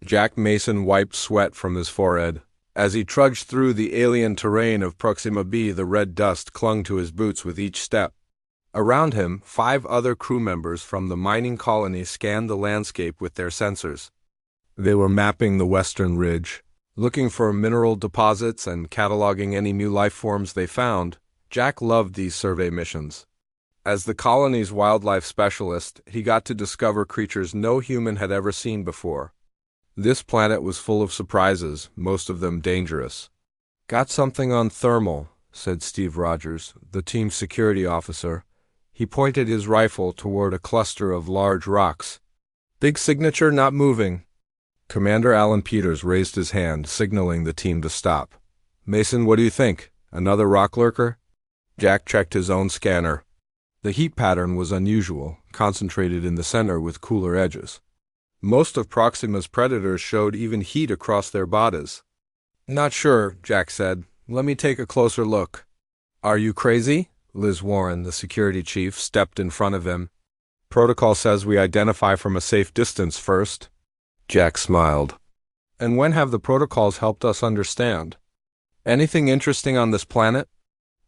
Jack Mason wiped sweat from his forehead. As he trudged through the alien terrain of Proxima B, the red dust clung to his boots with each step. Around him, 5 other crew members from the mining colony scanned the landscape with their sensors. They were mapping the western ridge, looking for mineral deposits and cataloging any new life forms they found. Jack loved these survey missions. As the colony's wildlife specialist, he got to discover creatures no human had ever seen before. This planet was full of surprises, most of them dangerous. "Got something on thermal," said Steve Rogers, the team's security officer. He pointed his rifle toward a cluster of large rocks. "Big signature not moving." Commander Alan Peters raised his hand, signaling the team to stop. "Mason, what do you think? Another rock lurker?" Jack checked his own scanner. The heat pattern was unusual, concentrated in the center with cooler edges. Most of Proxima's predators showed even heat across their bodies. "Not sure," Jack said. "Let me take a closer look." "Are you crazy?" Liz Warren, the security chief, stepped in front of him. "Protocol says we identify from a safe distance first." Jack smiled. "And when have the protocols helped us understand? Anything interesting on this planet?"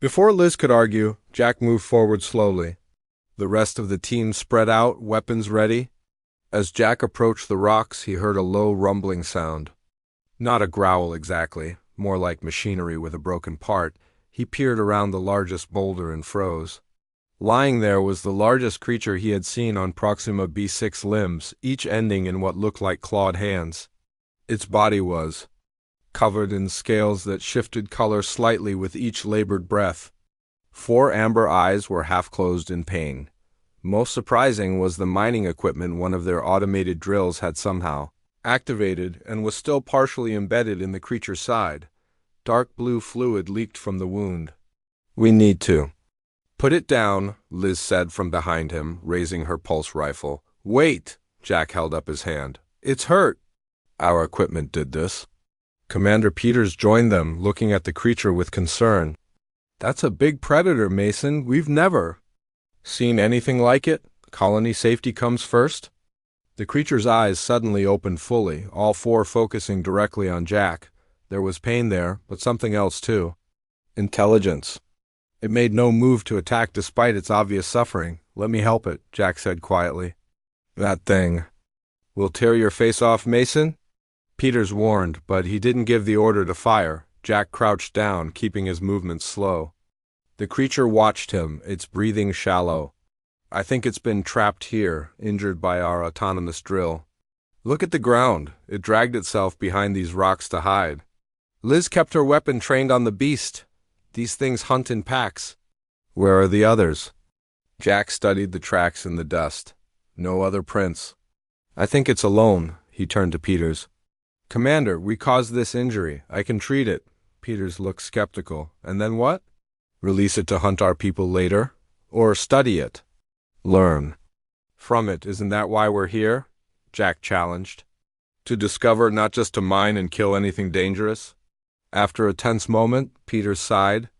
Before Liz could argue, Jack moved forward slowly. The rest of the team spread out, weapons ready. As Jack approached the rocks, he heard a low rumbling sound. Not a growl exactly, more like machinery with a broken part. He peered around the largest boulder and froze. Lying there was the largest creature he had seen on Proxima B's 6 limbs, each ending in what looked like clawed hands. Its body was covered in scales that shifted color slightly with each labored breath. 4 amber eyes were half-closed in pain. Most surprising was the mining equipment one of their automated drills had somehow activated and was still partially embedded in the creature's side. Dark blue fluid leaked from the wound. "We need to." "Put it down," Liz said from behind him, raising her pulse rifle. "Wait!" Jack held up his hand. "It's hurt." "Our equipment did this." Commander Peters joined them, looking at the creature with concern. "That's a big predator, Mason. We've never seen anything like it. Colony safety comes first." The creature's eyes suddenly opened fully, all 4 focusing directly on Jack. There was pain there, but something else too. Intelligence. It made no move to attack despite its obvious suffering. "Let me help it," Jack said quietly. "That thing will tear your face off, Mason?" Peters warned, but he didn't give the order to fire. Jack crouched down, keeping his movements slow. The creature watched him, its breathing shallow. "I think it's been trapped here, injured by our autonomous drill. Look at the ground. It dragged itself behind these rocks to hide." Liz kept her weapon trained on the beast. "These things hunt in packs." "Where are the others?" Jack studied the tracks in the dust. No other prints. "I think it's alone." He turned to Peters. "Commander, we caused this injury. I can treat it." Peters looked skeptical. "And then what?" "Release it to hunt our people later. Or study it. Learn from it. Isn't that why we're here?" Jack challenged. "To discover, not just to mine and kill anything dangerous." After a tense moment, Peters sighed.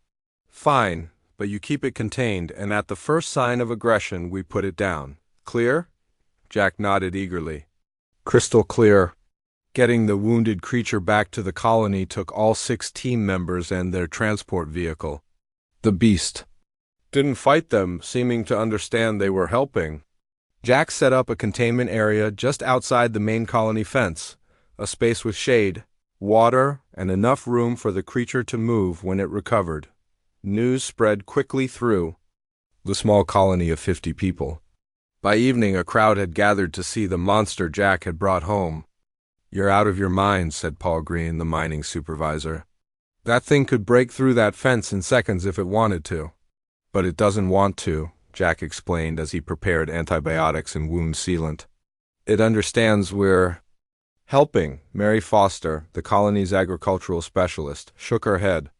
"Fine, but you keep it contained, and at the first sign of aggression, we put it down. Clear?" Jack nodded eagerly. "Crystal clear." Getting the wounded creature back to the colony took all 6 team members and their transport vehicle. The beast didn't fight them, seeming to understand they were helping. Jack set up a containment area just outside the main colony fence, a space with shade, water, and enough room for the creature to move when it recovered. News spread quickly through the small colony of 50 people. By evening, a crowd had gathered to see the monster Jack had brought home. "You're out of your mind," said Paul Green, the mining supervisor. "That thing could break through that fence in seconds if it wanted to." "But it doesn't want to," Jack explained as he prepared antibiotics and wound sealant. "It understands we're helping." Mary Foster, the colony's agricultural specialist, shook her head.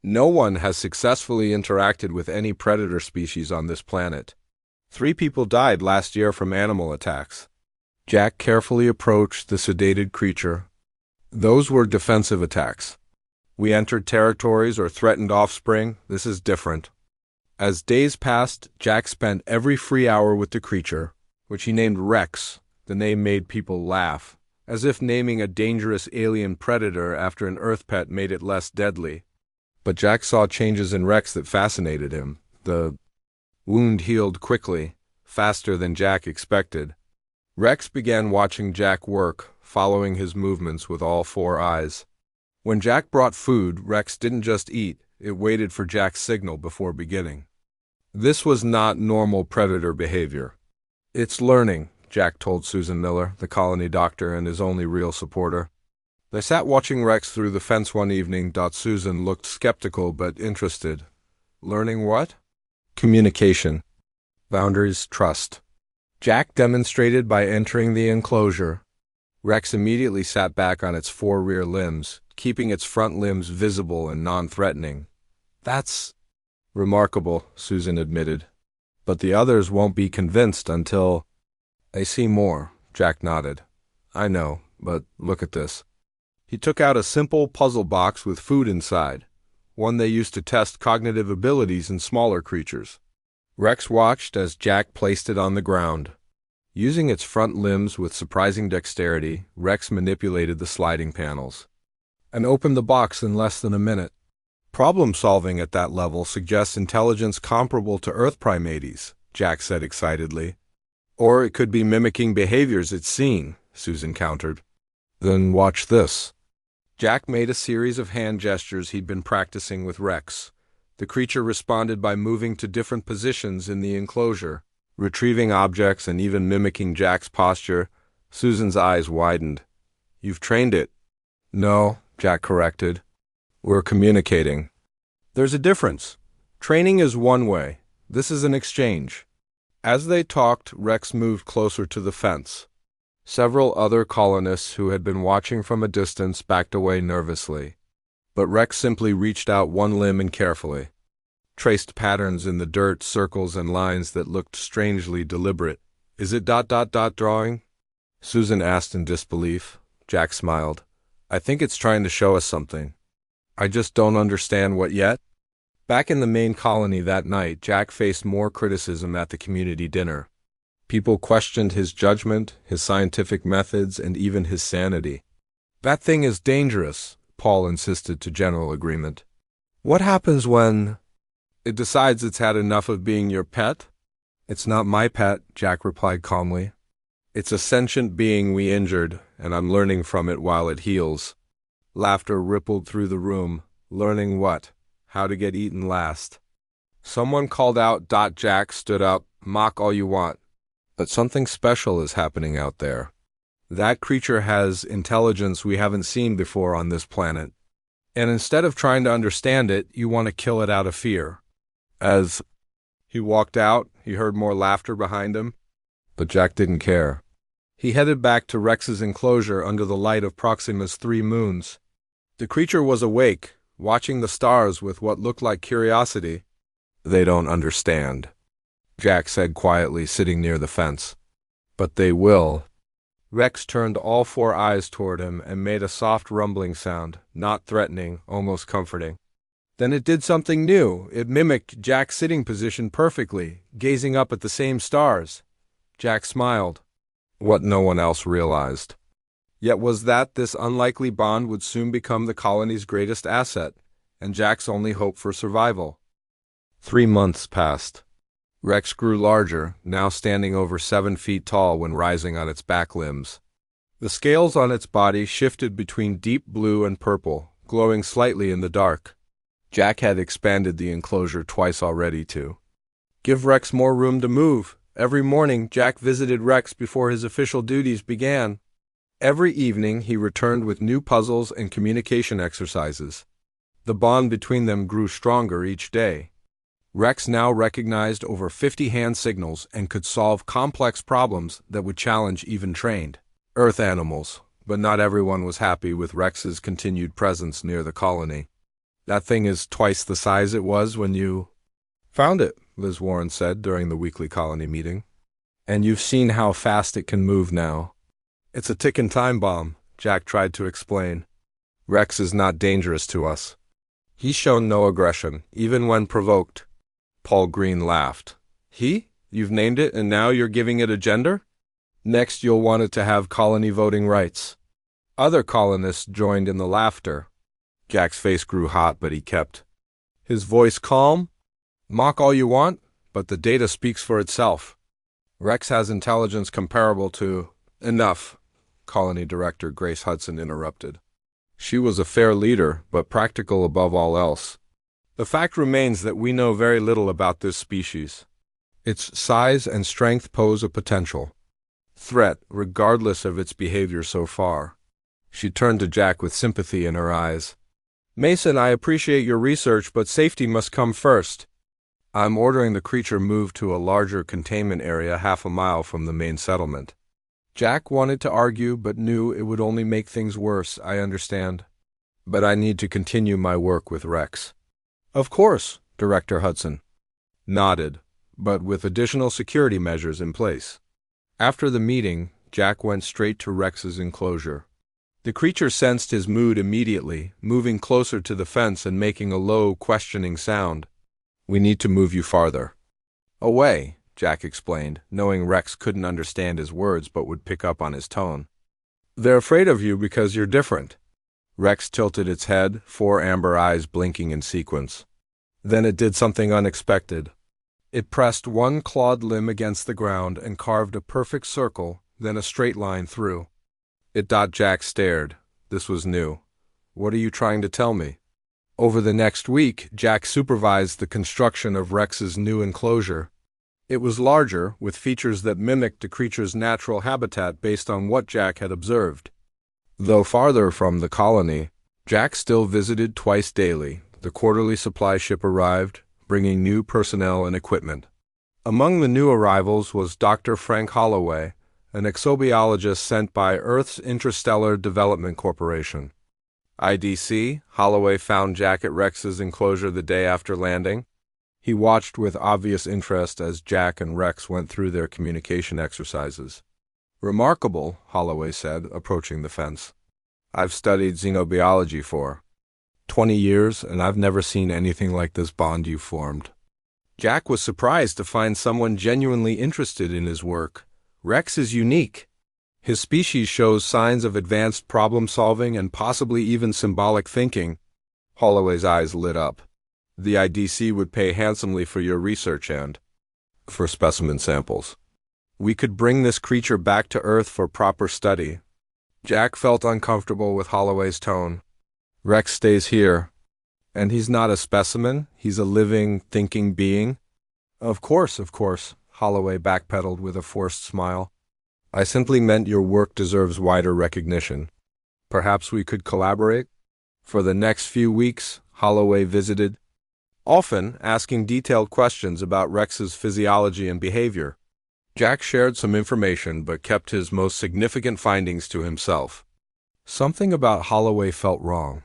"No one has successfully interacted with any predator species on this planet. 3 people died last year from animal attacks." Jack carefully approached the sedated creature. "Those were defensive attacks. We entered territories or threatened offspring. This is different." As days passed, Jack spent every free hour with the creature, which he named Rex. The name made people laugh. as if naming a dangerous alien predator after an Earth pet made it less deadly. But Jack saw changes in Rex that fascinated him. The wound healed quickly, faster than Jack expected. Rex began watching Jack work, following his movements with all four eyes. When Jack brought food, Rex didn't just eat, it waited for Jack's signal before beginning. This was not normal predator behavior. "It's learning," Jack told Susan Miller, the colony doctor and his only real supporter. They sat watching Rex through the fence one evening. Susan looked skeptical but interested. "Learning what?" "Communication. Boundaries, trust." Jack demonstrated by entering the enclosure. Rex immediately sat back on its four rear limbs, keeping its front limbs visible and non-threatening. "That's remarkable," Susan admitted. "But the others won't be convinced until—" "They see more," Jack nodded. "I know, but look at this." He took out a simple puzzle box with food inside, one they used to test cognitive abilities in smaller creatures. Rex watched as Jack placed it on the ground. Using its front limbs with surprising dexterity, Rex manipulated the sliding panels and opened the box in less than a minute. "Problem-solving at that level suggests intelligence comparable to Earth primates," Jack said excitedly. "Or it could be mimicking behaviors it's seen," Susan countered. "Then watch this." Jack made a series of hand gestures he'd been practicing with Rex. The creature responded by moving to different positions in the enclosure, retrieving objects and even mimicking Jack's posture. Susan's eyes widened. "You've trained it." "No," Jack corrected. "We're communicating." "There's a difference. Training is one way. This is an exchange." As they talked, Rex moved closer to the fence. Several other colonists who had been watching from a distance backed away nervously. But Rex simply reached out one limb and carefully traced patterns in the dirt, circles and lines that looked strangely deliberate. "Is it ... drawing?" Susan asked in disbelief. Jack smiled. "I think it's trying to show us something. I just don't understand what yet." Back in the main colony that night, Jack faced more criticism at the community dinner. People questioned his judgment, his scientific methods, and even his sanity. "That thing is dangerous," Paul insisted to general agreement. "What happens when it decides it's had enough of being your pet?" "It's not my pet," Jack replied calmly. "It's a sentient being we injured, and I'm learning from it while it heals." Laughter rippled through the room. "Learning what?" "How to get eaten last." Someone called out. Jack stood up. "Mock all you want. But something special is happening out there. That creature has intelligence we haven't seen before on this planet. And instead of trying to understand it, you want to kill it out of fear." As he walked out, he heard more laughter behind him. But Jack didn't care. He headed back to Rex's enclosure under the light of Proxima's 3 moons. The creature was awake, watching the stars with what looked like curiosity. "They don't understand," Jack said quietly, sitting near the fence. "But they will." Rex turned all 4 eyes toward him and made a soft rumbling sound, not threatening, almost comforting. Then it did something new. It mimicked Jack's sitting position perfectly, gazing up at the same stars. Jack smiled. What no one else realized. Yet was that this unlikely bond would soon become the colony's greatest asset, and Jack's only hope for survival. 3 months passed. Rex grew larger, now standing over 7 feet tall when rising on its back limbs. The scales on its body shifted between deep blue and purple, glowing slightly in the dark. Jack had expanded the enclosure twice already to give Rex more room to move. Every morning, Jack visited Rex before his official duties began. Every evening, he returned with new puzzles and communication exercises. The bond between them grew stronger each day. Rex now recognized over 50 hand signals and could solve complex problems that would challenge even trained Earth animals, but not everyone was happy with Rex's continued presence near the colony. "That thing is twice the size it was when you found it," Liz Warren said during the weekly colony meeting. "And you've seen how fast it can move now." "It's a ticking time bomb," Jack tried to explain. "Rex is not dangerous to us. He's shown no aggression, even when provoked." Paul Green laughed. "He? You've named it and now you're giving it a gender?" Next, you'll want it to have colony voting rights. Other colonists joined in the laughter. Jack's face grew hot, but he kept his voice calm. Mock all you want, but the data speaks for itself. Rex has intelligence comparable to— Enough, Colony Director Grace Hudson interrupted. She was a fair leader, but practical above all else. The fact remains that we know very little about this species. Its size and strength pose a potential threat, regardless of its behavior so far. She turned to Jack with sympathy in her eyes. Mason, I appreciate your research, but safety must come first. I'm ordering the creature moved to a larger containment area 1/2 mile from the main settlement. Jack wanted to argue, but knew it would only make things worse. I understand. But I need to continue my work with Rex. Of course, Director Hudson nodded, but with additional security measures in place. After the meeting, Jack went straight to Rex's enclosure. The creature sensed his mood immediately, moving closer to the fence and making a low, questioning sound. We need to move you farther. Away, Jack explained, knowing Rex couldn't understand his words but would pick up on his tone. They're afraid of you because you're different. Rex tilted its head, 4 amber eyes blinking in sequence. Then it did something unexpected. It pressed one clawed limb against the ground and carved a perfect circle, then a straight line through. Jack stared. This was new. What are you trying to tell me? Over the next week, Jack supervised the construction of Rex's new enclosure. It was larger, with features that mimicked the creature's natural habitat based on what Jack had observed. Though farther from the colony, Jack still visited twice daily. The quarterly supply ship arrived, bringing new personnel and equipment. Among the new arrivals was Dr. Frank Holloway, an exobiologist sent by Earth's Interstellar Development Corporation. IDC, Holloway found Jack at Rex's enclosure the day after landing. He watched with obvious interest as Jack and Rex went through their communication exercises. Remarkable, Holloway said, approaching the fence. I've studied xenobiology for 20 years, and I've never seen anything like this bond you formed. Jack was surprised to find someone genuinely interested in his work. Rex is unique. His species shows signs of advanced problem-solving and possibly even symbolic thinking. Holloway's eyes lit up. The IDC would pay handsomely for your research and for specimen samples. We could bring this creature back to Earth for proper study. Jack felt uncomfortable with Holloway's tone. Rex stays here. And he's not a specimen, he's a living, thinking being? Of course, Holloway backpedaled with a forced smile. I simply meant your work deserves wider recognition. Perhaps we could collaborate? For the next few weeks, Holloway visited, often asking detailed questions about Rex's physiology and behavior. Jack shared some information but kept his most significant findings to himself. Something about Holloway felt wrong.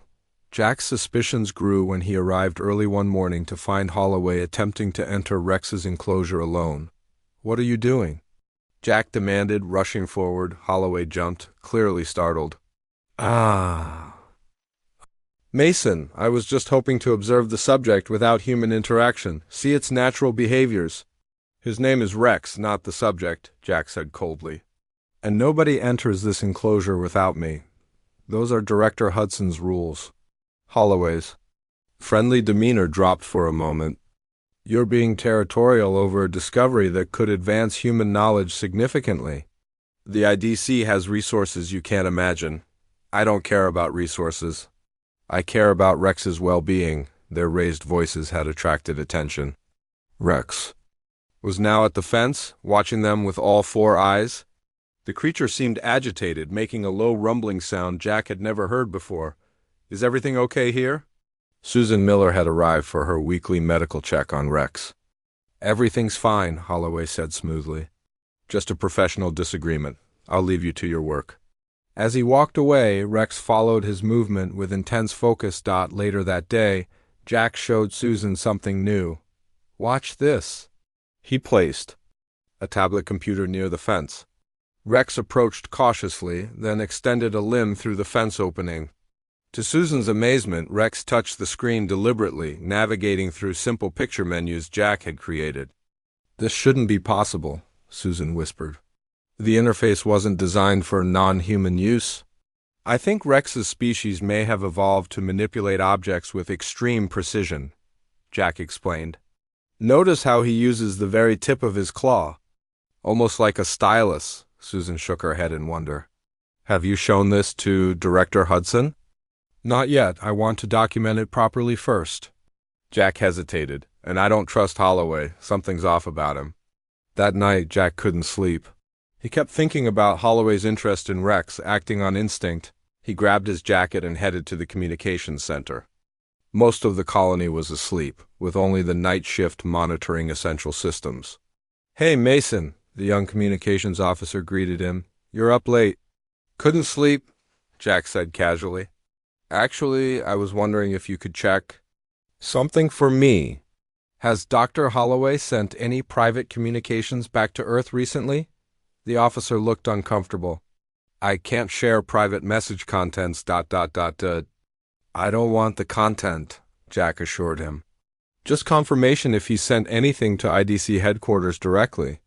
Jack's suspicions grew when he arrived early one morning to find Holloway attempting to enter Rex's enclosure alone. What are you doing? Jack demanded, rushing forward. Holloway jumped, clearly startled. Mason, I was just hoping to observe the subject without human interaction, see its natural behaviors. His name is Rex, not the subject, Jack said coldly. And nobody enters this enclosure without me. Those are Director Hudson's rules. Holloway's friendly demeanor dropped for a moment. You're being territorial over a discovery that could advance human knowledge significantly. The IDC has resources you can't imagine. I don't care about resources. I care about Rex's well-being. Their raised voices had attracted attention. Rex was now at the fence, watching them with all 4 eyes. The creature seemed agitated, making a low rumbling sound Jack had never heard before. Is everything okay here? Susan Miller had arrived for her weekly medical check on Rex. Everything's fine, Holloway said smoothly. Just a professional disagreement. I'll leave you to your work. As he walked away, Rex followed his movement with intense focus. Later that day, Jack showed Susan something new. Watch this. He placed a tablet computer near the fence. Rex approached cautiously, then extended a limb through the fence opening. To Susan's amazement, Rex touched the screen deliberately, navigating through simple picture menus Jack had created. This shouldn't be possible, Susan whispered. The interface wasn't designed for non-human use. I think Rex's species may have evolved to manipulate objects with extreme precision, Jack explained. Notice how he uses the very tip of his claw, almost like a stylus. Susan shook her head in wonder. Have you shown this to Director Hudson? Not yet. I want to document it properly first. Jack hesitated. And I don't trust Holloway. Something's off about him. That night, Jack couldn't sleep. He kept thinking about Holloway's interest in Rex, acting on instinct. He grabbed his jacket and headed to the communications center. Most of the colony was asleep, with only the night shift monitoring essential systems. Hey, Mason, the young communications officer greeted him. You're up late. Couldn't sleep, Jack said casually. Actually, I was wondering if you could check something for me. Has Dr. Holloway sent any private communications back to Earth recently? The officer looked uncomfortable. I can't share private message contents. I don't want the content, Jack assured him. Just confirmation if he sent anything to IDC headquarters directly.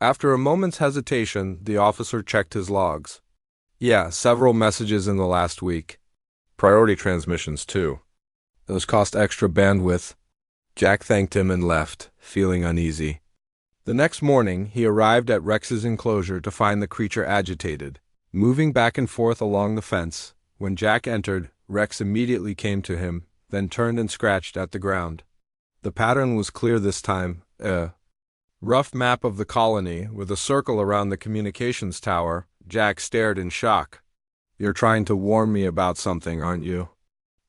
After a moment's hesitation, the officer checked his logs. Yeah, several messages in the last week. Priority transmissions, too. Those cost extra bandwidth. Jack thanked him and left, feeling uneasy. The next morning, he arrived at Rex's enclosure to find the creature agitated, moving back and forth along the fence. When Jack entered, Rex immediately came to him, then turned and scratched at the ground. The pattern was clear this time, a rough map of the colony with a circle around the communications tower. Jack stared in shock. You're trying to warn me about something, aren't you?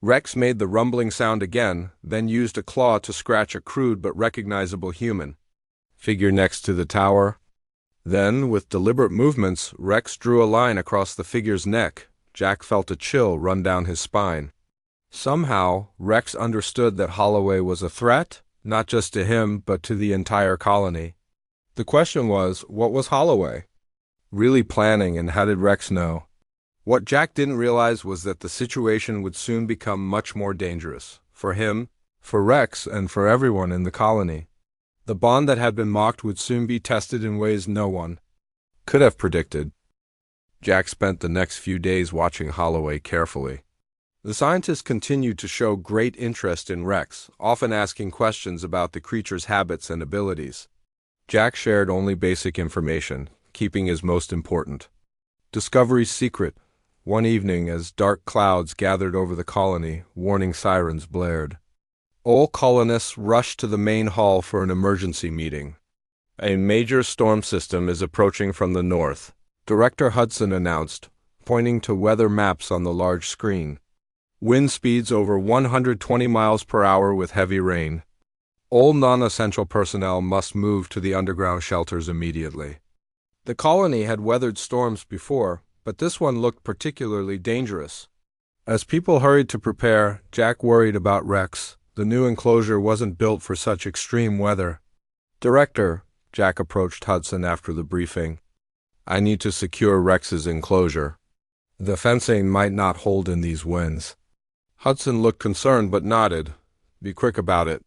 Rex made the rumbling sound again, then used a claw to scratch a crude but recognizable human figure next to the tower. Then, with deliberate movements, Rex drew a line across the figure's neck. Jack felt a chill run down his spine. Somehow, Rex understood that Holloway was a threat, not just to him, but to the entire colony. The question was, what was Holloway really planning, and how did Rex know? What Jack didn't realize was that the situation would soon become much more dangerous. For him, for Rex, and for everyone in the colony. The bond that had been mocked would soon be tested in ways no one could have predicted. Jack spent the next few days watching Holloway carefully. The scientists continued to show great interest in Rex, often asking questions about the creature's habits and abilities. Jack shared only basic information, keeping his most important discoveries secret. One evening, as dark clouds gathered over the colony, warning sirens blared. All colonists rushed to the main hall for an emergency meeting. A major storm system is approaching from the north, Director Hudson announced, pointing to weather maps on the large screen. Wind speeds over 120 miles per hour with heavy rain. All non-essential personnel must move to the underground shelters immediately. The colony had weathered storms before, but this one looked particularly dangerous. As people hurried to prepare, Jack worried about Rex. The new enclosure wasn't built for such extreme weather. Director, Jack approached Hudson after the briefing. I need to secure Rex's enclosure. The fencing might not hold in these winds. Hudson looked concerned but nodded. Be quick about it.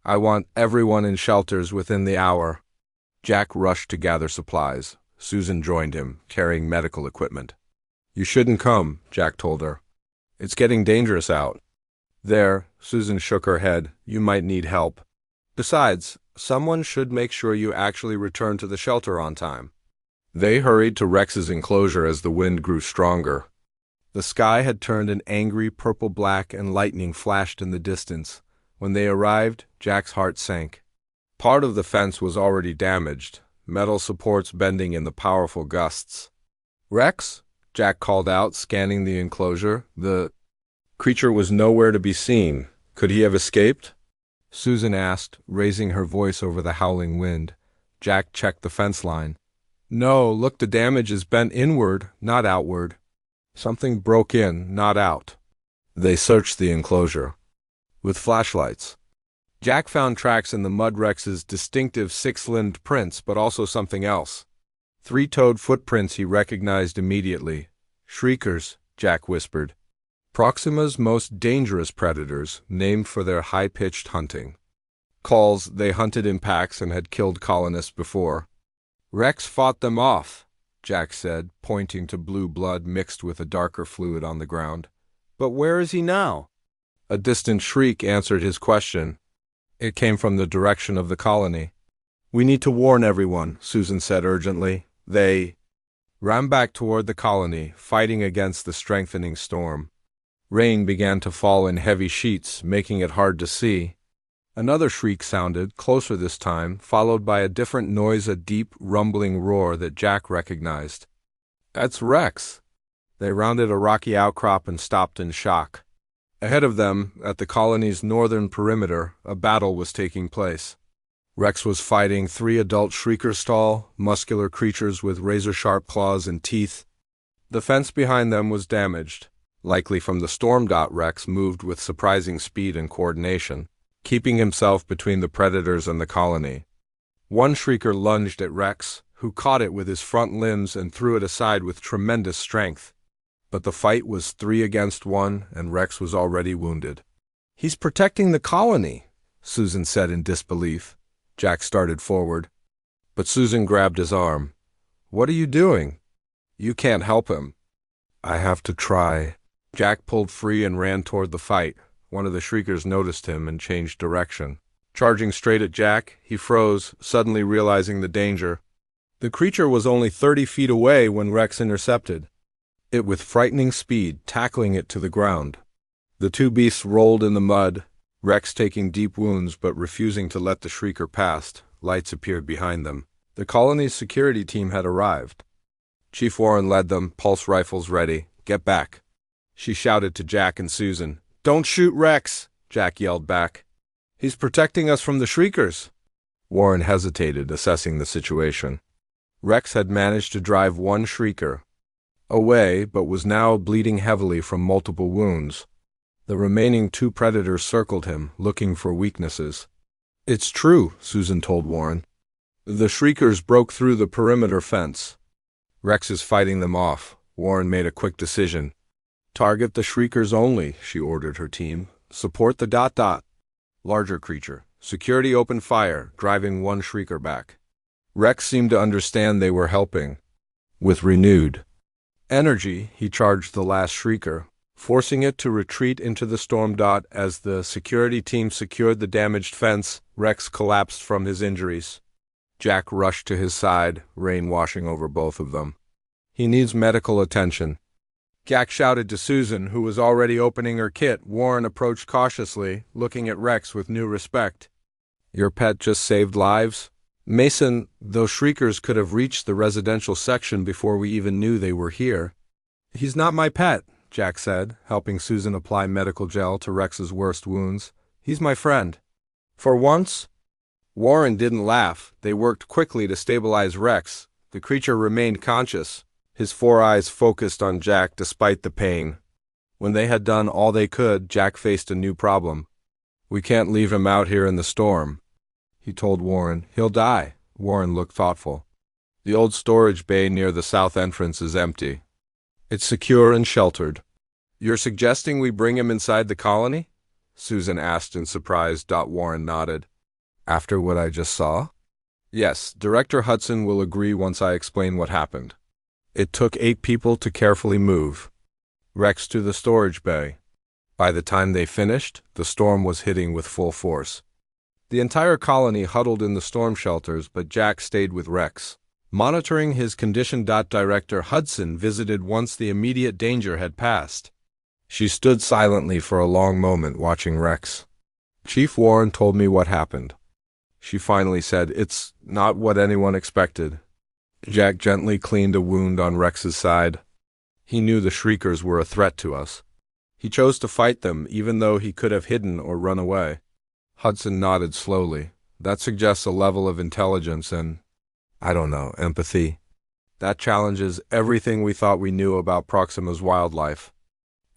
I want everyone in shelters within the hour. Jack rushed to gather supplies. Susan joined him, carrying medical equipment. You shouldn't come, Jack told her. It's getting dangerous out. There, Susan shook her head. You might need help. Besides, someone should make sure you actually return to the shelter on time. They hurried to Rex's enclosure as the wind grew stronger. The sky had turned an angry purple-black and lightning flashed in the distance. When they arrived, Jack's heart sank. Part of the fence was already damaged, metal supports bending in the powerful gusts. Rex? Jack called out, scanning the enclosure. The creature was nowhere to be seen. Could he have escaped? Susan asked, raising her voice over the howling wind. Jack checked the fence line. No, look, the damage is bent inward, not outward. Something broke in, not out. They searched the enclosure with flashlights. Jack found tracks in the mud Rex's distinctive six-limbed prints, but also something else. Three-toed footprints he recognized immediately. Shriekers, Jack whispered. Proxima's most dangerous predators, named for their high-pitched hunting calls. They hunted in packs and had killed colonists before. Rex fought them off. Jack said, pointing to blue blood mixed with a darker fluid on the ground. "But where is he now?" A distant shriek answered his question. It came from the direction of the colony. "We need to warn everyone," Susan said urgently. They ran back toward the colony, fighting against the strengthening storm. Rain began to fall in heavy sheets, making it hard to see. Another shriek sounded, closer this time, followed by a different noise, a deep, rumbling roar that Jack recognized. "That's Rex." They rounded a rocky outcrop and stopped in shock. Ahead of them, at the colony's northern perimeter, a battle was taking place. Rex was fighting 3 adult shriekers, tall, muscular creatures with razor-sharp claws and teeth. The fence behind them was damaged, likely from the storm. Rex moved with surprising speed and coordination, keeping himself between the predators and the colony. One shrieker lunged at Rex, who caught it with his front limbs and threw it aside with tremendous strength. But the fight was 3 against 1, and Rex was already wounded. "He's protecting the colony," Susan said in disbelief. Jack started forward, but Susan grabbed his arm. "What are you doing? You can't help him." "I have to try." Jack pulled free and ran toward the fight. One of the shriekers noticed him and changed direction. Charging straight at Jack, he froze, suddenly realizing the danger. The creature was only 30 feet away when Rex intercepted it with frightening speed, tackling it to the ground. The 2 beasts rolled in the mud, Rex taking deep wounds but refusing to let the shrieker pass. Lights appeared behind them. The colony's security team had arrived. Chief Warren led them, pulse rifles ready. "Get back," she shouted to Jack and Susan. "Don't shoot Rex," Jack yelled back. "He's protecting us from the shriekers." Warren hesitated, assessing the situation. Rex had managed to drive 1 shrieker away, but was now bleeding heavily from multiple wounds. The remaining 2 predators circled him, looking for weaknesses. "It's true," Susan told Warren. "The shriekers broke through the perimeter fence. Rex is fighting them off." Warren made a quick decision. "Target the shriekers only," she ordered her team. "Support the ... larger creature. Security opened fire, driving 1 shrieker back. Rex seemed to understand they were helping. With renewed energy, he charged the last shrieker, forcing it to retreat into the storm. As the security team secured the damaged fence, Rex collapsed from his injuries. Jack rushed to his side, rain washing over both of them. "He needs medical attention." Jack shouted to Susan, who was already opening her kit. Warren approached cautiously, looking at Rex with new respect. "Your pet just saved lives?" "Mason, those shriekers could have reached the residential section before we even knew they were here." "He's not my pet," Jack said, helping Susan apply medical gel to Rex's worst wounds. "He's my friend." "For once?" Warren didn't laugh. They worked quickly to stabilize Rex. The creature remained conscious, his 4 eyes focused on Jack despite the pain. When they had done all they could, Jack faced a new problem. "We can't leave him out here in the storm," he told Warren. "He'll die." Warren looked thoughtful. "The old storage bay near the south entrance is empty. It's secure and sheltered." "You're suggesting we bring him inside the colony?" Susan asked in surprise. Warren nodded. "After what I just saw?" "Yes, Director Hudson will agree once I explain what happened." It took 8 people to carefully move Rex to the storage bay. By the time they finished, the storm was hitting with full force. The entire colony huddled in the storm shelters, but Jack stayed with Rex, monitoring his condition. Director Hudson visited once the immediate danger had passed. She stood silently for a long moment, watching Rex. "Chief Warren told me what happened," she finally said. "It's not what anyone expected." Jack gently cleaned a wound on Rex's side. "He knew the shriekers were a threat to us. He chose to fight them, even though he could have hidden or run away." Hudson nodded slowly. "That suggests a level of intelligence and, I don't know, empathy. That challenges everything we thought we knew about Proxima's wildlife."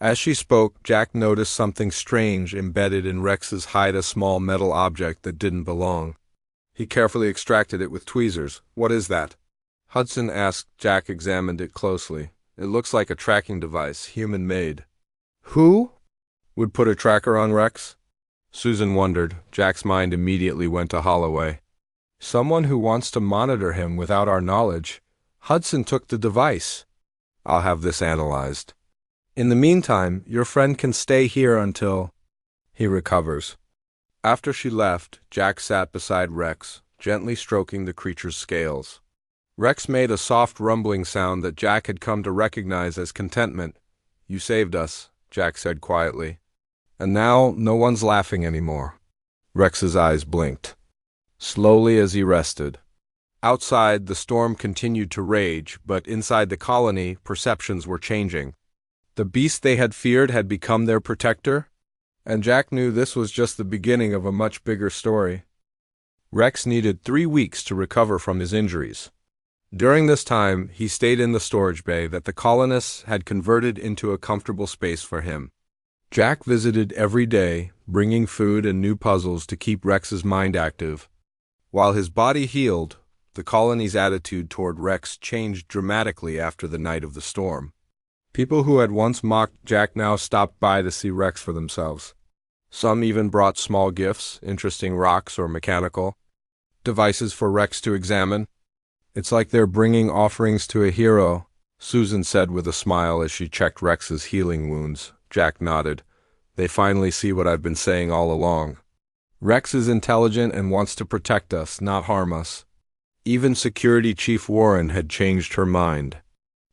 As she spoke, Jack noticed something strange embedded in Rex's hide, a small metal object that didn't belong. He carefully extracted it with tweezers. "What is that?" Hudson asked. Jack examined it closely. "It looks like a tracking device, human-made." "Who would put a tracker on Rex?" Susan wondered. Jack's mind immediately went to Holloway. "Someone who wants to monitor him without our knowledge." Hudson took the device. I'll have this analyzed. In the meantime, your friend can stay here until he recovers. After she left, Jack sat beside Rex, gently stroking the creature's scales. Rex made a soft rumbling sound that Jack had come to recognize as contentment. You saved us, Jack said quietly. And now no one's laughing anymore. Rex's eyes blinked, slowly as he rested. Outside, the storm continued to rage, but inside the colony, perceptions were changing. The beast they had feared had become their protector, and Jack knew this was just the beginning of a much bigger story. Rex needed 3 weeks to recover from his injuries. During this time, he stayed in the storage bay that the colonists had converted into a comfortable space for him. Jack visited every day, bringing food and new puzzles to keep Rex's mind active. While his body healed, the colony's attitude toward Rex changed dramatically after the night of the storm. People who had once mocked Jack now stopped by to see Rex for themselves. Some even brought small gifts, interesting rocks or mechanical devices for Rex to examine. It's like they're bringing offerings to a hero, Susan said with a smile as she checked Rex's healing wounds. Jack nodded. They finally see what I've been saying all along. Rex is intelligent and wants to protect us, not harm us. Even Security Chief Warren had changed her mind.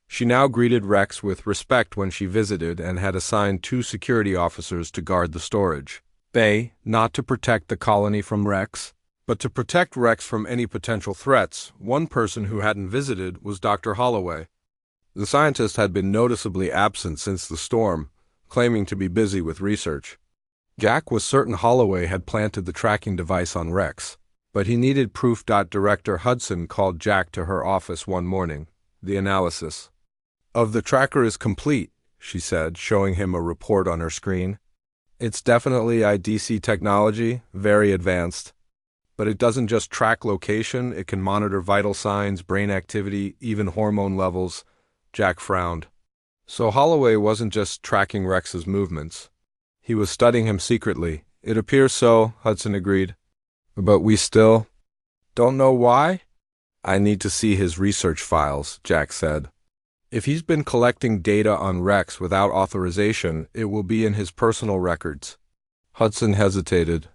She now greeted Rex with respect when she visited and had assigned 2 security officers to guard the storage bay, not to protect the colony from Rex, but to protect Rex from any potential threats. One person who hadn't visited was Dr. Holloway. The scientist had been noticeably absent since the storm, claiming to be busy with research. Jack was certain Holloway had planted the tracking device on Rex, but he needed proof. Director Hudson called Jack to her office one morning. The analysis of the tracker is complete, she said, showing him a report on her screen. It's definitely IDC technology, very advanced. But it doesn't just track location, it can monitor vital signs, brain activity, even hormone levels. Jack frowned. So Holloway wasn't just tracking Rex's movements. He was studying him secretly. It appears so, Hudson agreed. But we still don't know why? I need to see his research files, Jack said. If he's been collecting data on Rex without authorization, it will be in his personal records. Hudson hesitated.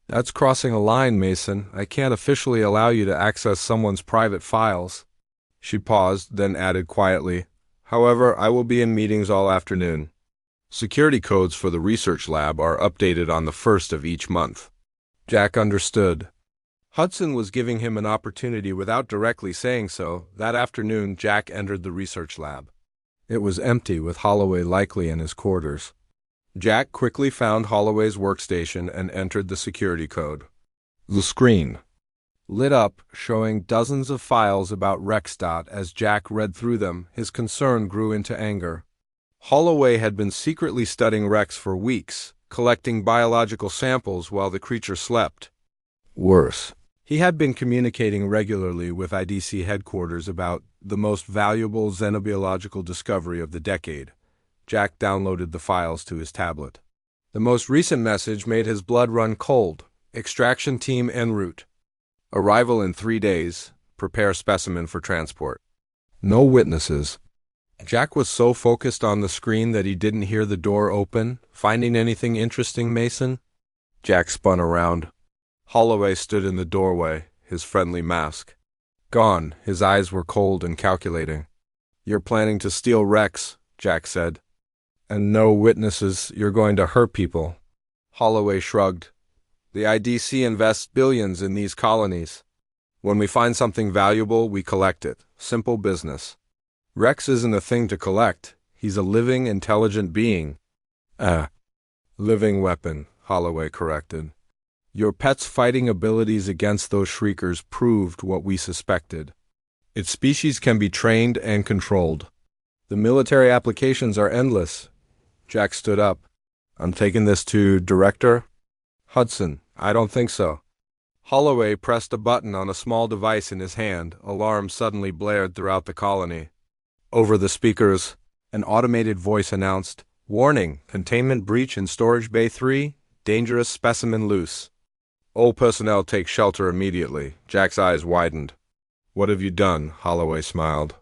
That's crossing a line, Mason. I can't officially allow you to access someone's private files. She paused, then added quietly, However, I will be in meetings all afternoon. Security codes for the research lab are updated on the 1st of each month. Jack understood. Hudson was giving him an opportunity without directly saying so. That afternoon, Jack entered the research lab. It was empty, with Holloway likely in his quarters. Jack quickly found Holloway's workstation and entered the security code. The screen lit up, showing dozens of files about Rex. As Jack read through them, his concern grew into anger. Holloway had been secretly studying Rex for weeks, collecting biological samples while the creature slept. Worse, he had been communicating regularly with IDC headquarters about the most valuable xenobiological discovery of the decade. Jack downloaded the files to his tablet. The most recent message made his blood run cold. Extraction team en route. Arrival in 3 days. Prepare specimen for transport. No witnesses. Jack was so focused on the screen that he didn't hear the door open. Finding anything interesting, Mason? Jack spun around. Holloway stood in the doorway, his friendly mask gone. His eyes were cold and calculating. You're planning to steal Rex, Jack said. And no witnesses. You're going to hurt people. Holloway shrugged. The IDC invests billions in these colonies. When we find something valuable, we collect it. Simple business. Rex isn't a thing to collect. He's a living, intelligent being. Living weapon, Holloway corrected. Your pet's fighting abilities against those shriekers proved what we suspected. Its species can be trained and controlled. The military applications are endless. Jack stood up. I'm taking this to Director Hudson. I don't think so. Holloway pressed a button on a small device in his hand. Alarms suddenly blared throughout the colony. Over the speakers, an automated voice announced, Warning, containment breach in Storage Bay 3, dangerous specimen loose. All personnel take shelter immediately. Jack's eyes widened. What have you done? Holloway smiled.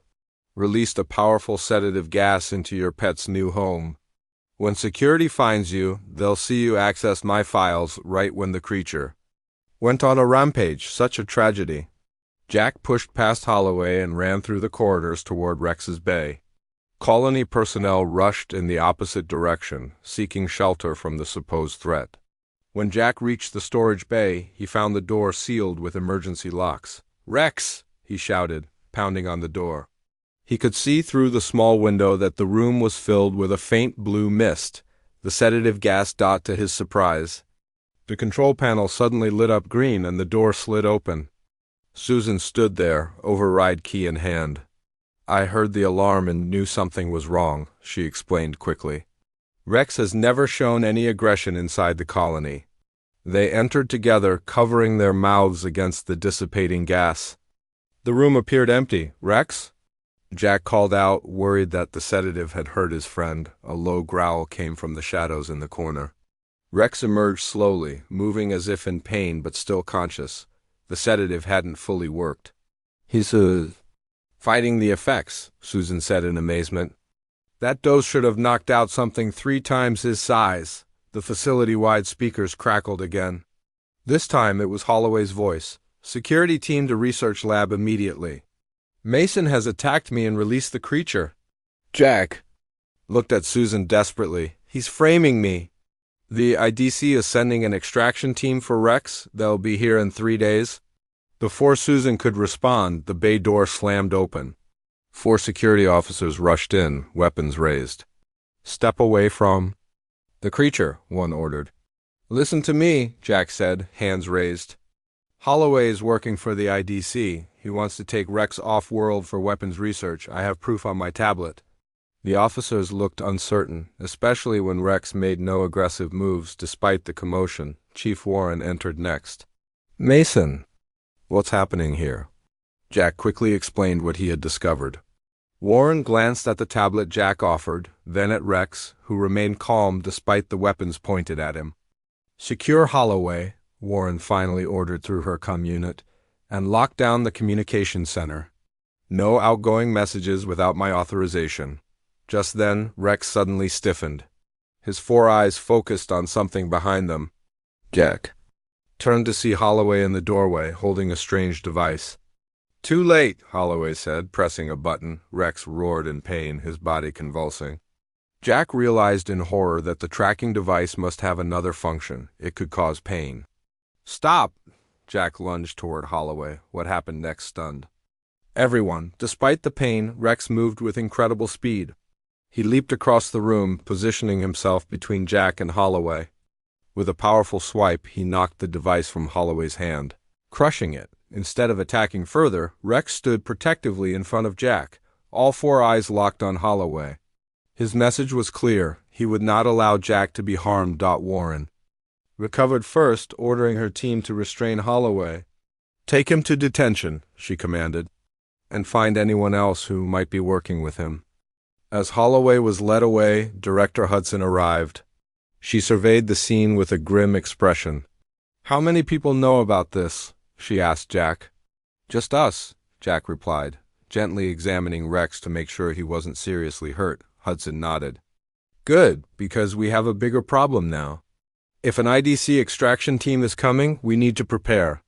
Released a powerful sedative gas into your pet's new home. When security finds you, they'll see you access my files right when the creature went on a rampage. Such a tragedy. Jack pushed past Holloway and ran through the corridors toward Rex's bay. Colony personnel rushed in the opposite direction, seeking shelter from the supposed threat. When Jack reached the storage bay, he found the door sealed with emergency locks. "Rex!" he shouted, pounding on the door. He could see through the small window that the room was filled with a faint blue mist, the sedative gas dot to his surprise. The control panel suddenly lit up green and the door slid open. Susan stood there, override key in hand. "I heard the alarm and knew something was wrong," she explained quickly. "Rex has never shown any aggression inside the colony." They entered together, covering their mouths against the dissipating gas. The room appeared empty. "Rex?" Jack called out, worried that the sedative had hurt his friend. A low growl came from the shadows in the corner. Rex emerged slowly, moving as if in pain but still conscious. The sedative hadn't fully worked. "He's fighting the effects," Susan said in amazement. "That dose should have knocked out something 3 times his size." The facility-wide speakers crackled again. This time it was Holloway's voice. "Security team to research lab immediately. Mason has attacked me and released the creature." Jack looked at Susan desperately. "He's framing me." "The IDC is sending an extraction team for Rex. They'll be here in 3 days." Before Susan could respond, the bay door slammed open. 4 security officers rushed in, weapons raised. "Step away from the creature," one ordered. "Listen to me," Jack said, hands raised. "Holloway is working for the IDC. He wants to take Rex off-world for weapons research. I have proof on my tablet." The officers looked uncertain, especially when Rex made no aggressive moves despite the commotion. Chief Warren entered next. "Mason, what's happening here?" Jack quickly explained what he had discovered. Warren glanced at the tablet Jack offered, then at Rex, who remained calm despite the weapons pointed at him. "Secure Holloway," Warren finally ordered through her comm unit, "and lock down the communication center. No outgoing messages without my authorization." Just then, Rex suddenly stiffened. His 4 eyes focused on something behind them. Jack turned to see Holloway in the doorway, holding a strange device. "Too late," Holloway said, pressing a button. Rex roared in pain, his body convulsing. Jack realized in horror that the tracking device must have another function. It could cause pain. "Stop!" Jack lunged toward Holloway. What happened next stunned everyone. Despite the pain, Rex moved with incredible speed. He leaped across the room, positioning himself between Jack and Holloway. With a powerful swipe, he knocked the device from Holloway's hand, crushing it. Instead of attacking further, Rex stood protectively in front of Jack, all 4 eyes locked on Holloway. His message was clear. He would not allow Jack to be harmed. Warren recovered first, ordering her team to restrain Holloway. "Take him to detention," she commanded, "and find anyone else who might be working with him." As Holloway was led away, Director Hudson arrived. She surveyed the scene with a grim expression. "How many people know about this?" she asked Jack. "Just us," Jack replied, gently examining Rex to make sure he wasn't seriously hurt. Hudson nodded. "Good, because we have a bigger problem now. If an IDC extraction team is coming, we need to prepare."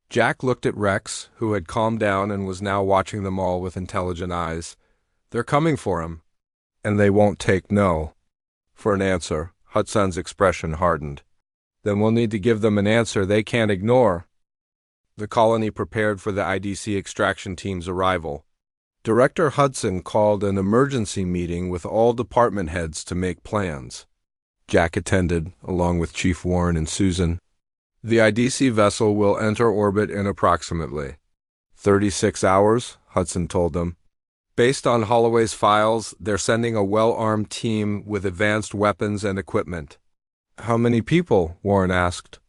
Jack looked at Rex, who had calmed down and was now watching them all with intelligent eyes. "They're coming for him, and they won't take no for an answer." Hudson's expression hardened. "Then we'll need to give them an answer they can't ignore." The colony prepared for the IDC extraction team's arrival. Director Hudson called an emergency meeting with all department heads to make plans. Jack attended, along with Chief Warren and Susan. "The IDC vessel will enter orbit in approximately 36 hours, Hudson told them. Based on Holloway's files, they're sending a well-armed team with advanced weapons and equipment. "How many people?" Warren asked.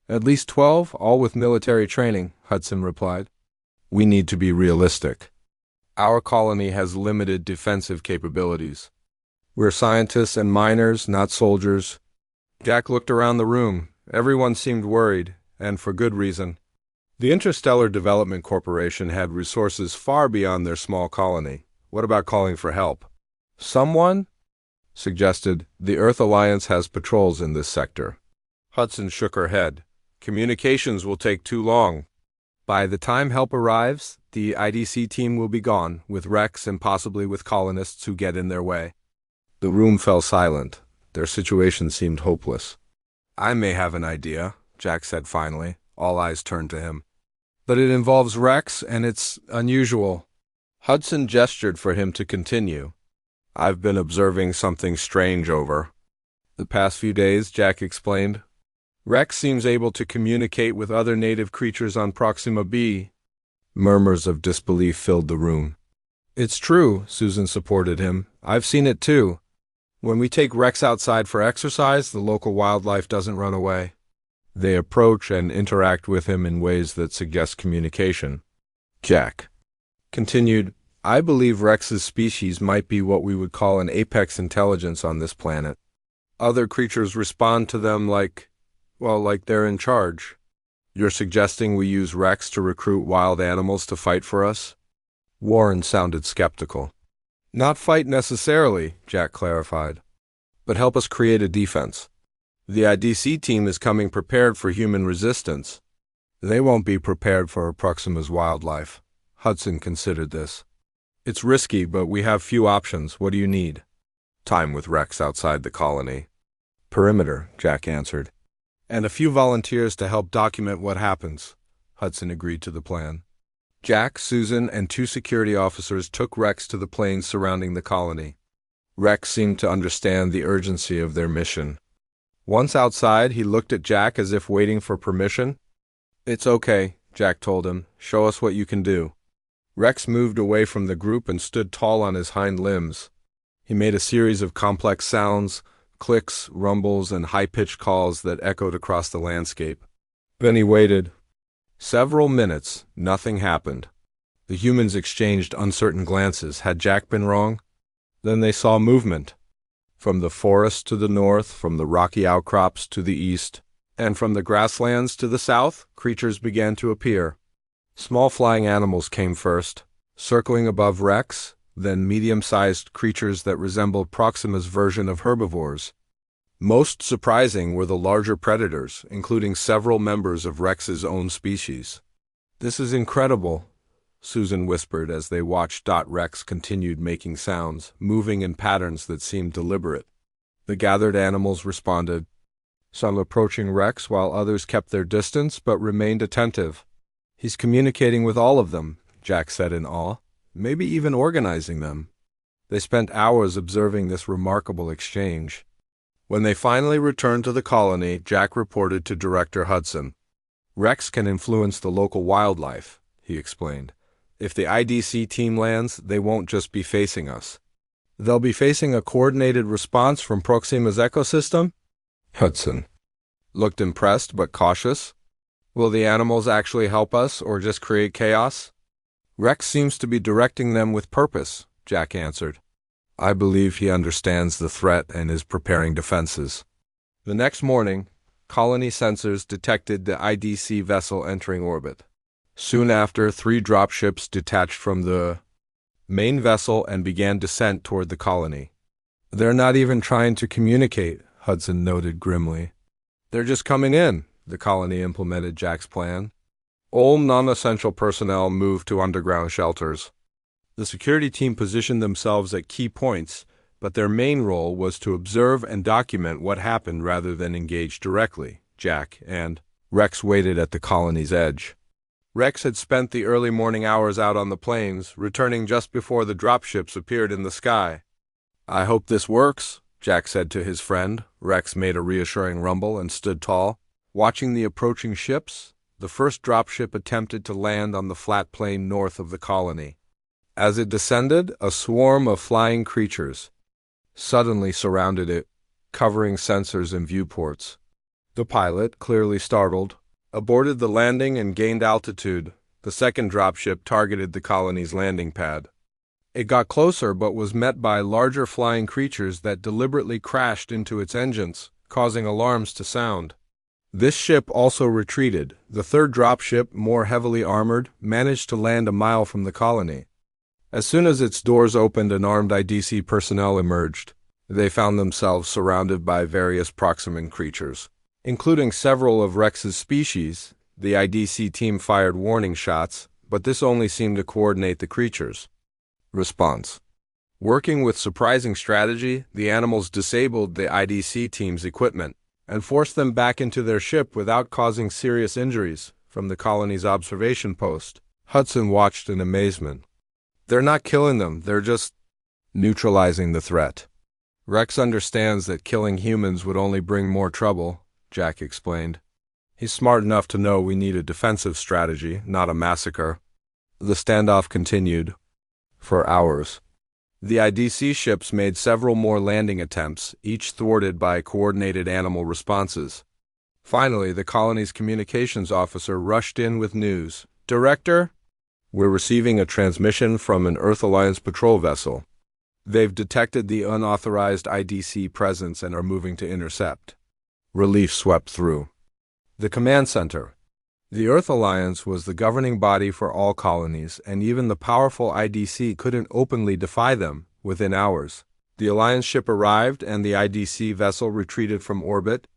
"At least 12, all with military training," Hudson replied. "We need to be realistic. Our colony has limited defensive capabilities. We're scientists and miners, not soldiers." Jack looked around the room. Everyone seemed worried, and for good reason. The Interstellar Development Corporation had resources far beyond their small colony. What about calling for help? Someone suggested the Earth Alliance has patrols in this sector. Hudson shook her head. Communications will take too long. By the time help arrives, the IDC team will be gone, with Rex and possibly with colonists who get in their way. The room fell silent. Their situation seemed hopeless. I may have an idea, Jack said finally. All eyes turned to him. But it involves Rex, and it's unusual. Hudson gestured for him to continue. I've been observing something strange over the past few days, Jack explained. Rex seems able to communicate with other native creatures on Proxima b. Murmurs of disbelief filled the room. It's true, Susan supported him. I've seen it too. When we take Rex outside for exercise, the local wildlife doesn't run away. They approach and interact with him in ways that suggest communication. Jack continued, I believe Rex's species might be what we would call an apex intelligence on this planet. Other creatures respond to them like they're in charge. You're suggesting we use Rex to recruit wild animals to fight for us? Warren sounded skeptical. Not fight necessarily, Jack clarified, but help us create a defense. The IDC team is coming prepared for human resistance. They won't be prepared for Proxima's wildlife. Hudson considered this. It's risky, but we have few options. What do you need? Time with Rex outside the colony. Perimeter, Jack answered. And a few volunteers to help document what happens. Hudson agreed to the plan. Jack, Susan, and 2 security officers took Rex to the plains surrounding the colony. Rex seemed to understand the urgency of their mission. Once outside, he looked at Jack as if waiting for permission. It's okay, Jack told him. Show us what you can do. Rex moved away from the group and stood tall on his hind limbs. He made a series of complex sounds, clicks, rumbles, and high-pitched calls that echoed across the landscape. Then he waited. Several minutes, nothing happened. The humans exchanged uncertain glances. Had Jack been wrong? Then they saw movement. From the forest to the north, from the rocky outcrops to the east, and from the grasslands to the south, creatures began to appear. Small flying animals came first, circling above Rex, then medium-sized creatures that resembled Proxima's version of herbivores. Most surprising were the larger predators, including several members of Rex's own species. This is incredible, Susan whispered as they watched. Rex continued making sounds, moving in patterns that seemed deliberate. The gathered animals responded, some approaching Rex while others kept their distance but remained attentive. He's communicating with all of them, Jack said in awe, maybe even organizing them. They spent hours observing this remarkable exchange. When they finally returned to the colony, Jack reported to Director Hudson. Rex can influence the local wildlife, he explained. If the IDC team lands, they won't just be facing us. They'll be facing a coordinated response from Proxima's ecosystem? Hudson looked impressed but cautious. Will the animals actually help us or just create chaos? Rex seems to be directing them with purpose, Jack answered. I believe he understands the threat and is preparing defenses. The next morning, colony sensors detected the IDC vessel entering orbit. Soon after, 3 dropships detached from the main vessel and began descent toward the colony. They're not even trying to communicate, Hudson noted grimly. They're just coming in, the colony implemented Jack's plan. All non-essential personnel moved to underground shelters. The security team positioned themselves at key points, but their main role was to observe and document what happened rather than engage directly. Jack and Rex waited at the colony's edge. Rex had spent the early morning hours out on the plains, returning just before the dropships appeared in the sky. I hope this works, Jack said to his friend. Rex made a reassuring rumble and stood tall. Watching the approaching ships, the first dropship attempted to land on the flat plain north of the colony. As it descended, a swarm of flying creatures suddenly surrounded it, covering sensors and viewports. The pilot, clearly startled, aborted the landing and gained altitude. The second dropship targeted the colony's landing pad. It got closer but was met by larger flying creatures that deliberately crashed into its engines, causing alarms to sound. This ship also retreated. The third dropship, more heavily armored, managed to land a mile from the colony. As soon as its doors opened and armed IDC personnel emerged, they found themselves surrounded by various Proximan creatures, including several of Rex's species. The IDC team fired warning shots, but this only seemed to coordinate the creatures' response. Working with surprising strategy, the animals disabled the IDC team's equipment and forced them back into their ship without causing serious injuries. From the colony's observation post, Hudson watched in amazement. They're not killing them, they're just neutralizing the threat. Rex understands that killing humans would only bring more trouble, Jack explained. He's smart enough to know we need a defensive strategy, not a massacre. The standoff continued for hours. The IDC ships made several more landing attempts, each thwarted by coordinated animal responses. Finally, the colony's communications officer rushed in with news. "Director, we're receiving a transmission from an Earth Alliance patrol vessel. They've detected the unauthorized IDC presence and are moving to intercept." Relief swept through the command center. The Earth Alliance was the governing body for all colonies, and even the powerful IDC couldn't openly defy them. Within hours, the Alliance ship arrived and the IDC vessel retreated from orbit.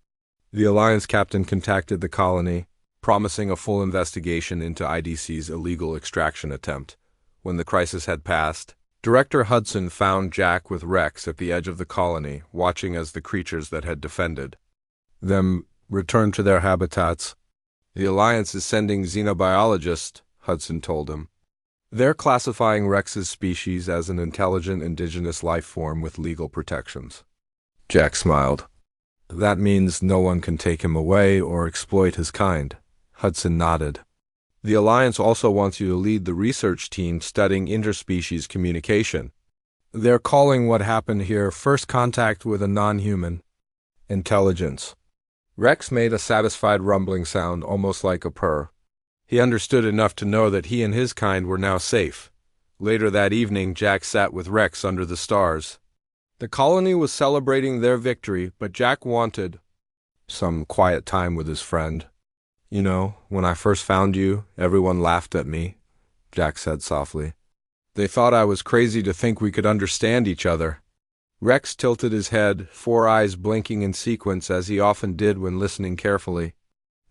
The Alliance captain contacted the colony, promising a full investigation into IDC's illegal extraction attempt. When the crisis had passed, Director Hudson found Jack with Rex at the edge of the colony, watching as the creatures that had defended them returned to their habitats. "The Alliance is sending xenobiologists," Hudson told him. "They're classifying Rex's species as an intelligent indigenous life form with legal protections." Jack smiled. "That means no one can take him away or exploit his kind." Hudson nodded. "The Alliance also wants you to lead the research team studying interspecies communication. They're calling what happened here first contact with a non-human intelligence." Rex made a satisfied rumbling sound, almost like a purr. He understood enough to know that he and his kind were now safe. Later that evening, Jack sat with Rex under the stars. The colony was celebrating their victory, but Jack wanted some quiet time with his friend. "You know, when I first found you, everyone laughed at me," Jack said softly. "They thought I was crazy to think we could understand each other." Rex tilted his head, 4 eyes blinking in sequence as he often did when listening carefully.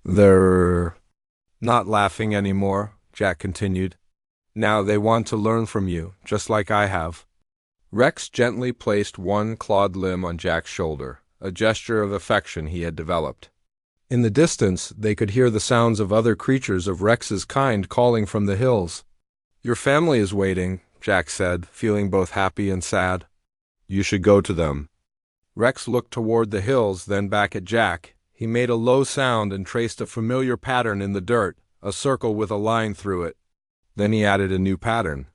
"They're not laughing anymore," Jack continued. "Now they want to learn from you, just like I have." Rex gently placed one clawed limb on Jack's shoulder, a gesture of affection he had developed. In the distance, they could hear the sounds of other creatures of Rex's kind calling from the hills. "Your family is waiting," Jack said, feeling both happy and sad. "You should go to them." Rex looked toward the hills, then back at Jack. He made a low sound and traced a familiar pattern in the dirt, a circle with a line through it. Then he added a new pattern.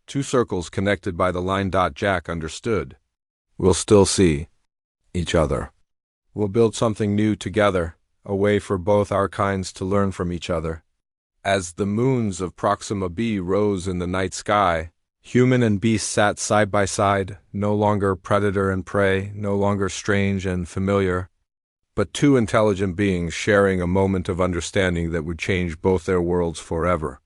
2 circles connected by the line. Jack understood. "We'll still see each other. We'll build something new together, a way for both our kinds to learn from each other." As the moons of Proxima b rose in the night sky, human and beast sat side by side, no longer predator and prey, no longer strange and familiar, but 2 intelligent beings sharing a moment of understanding that would change both their worlds forever.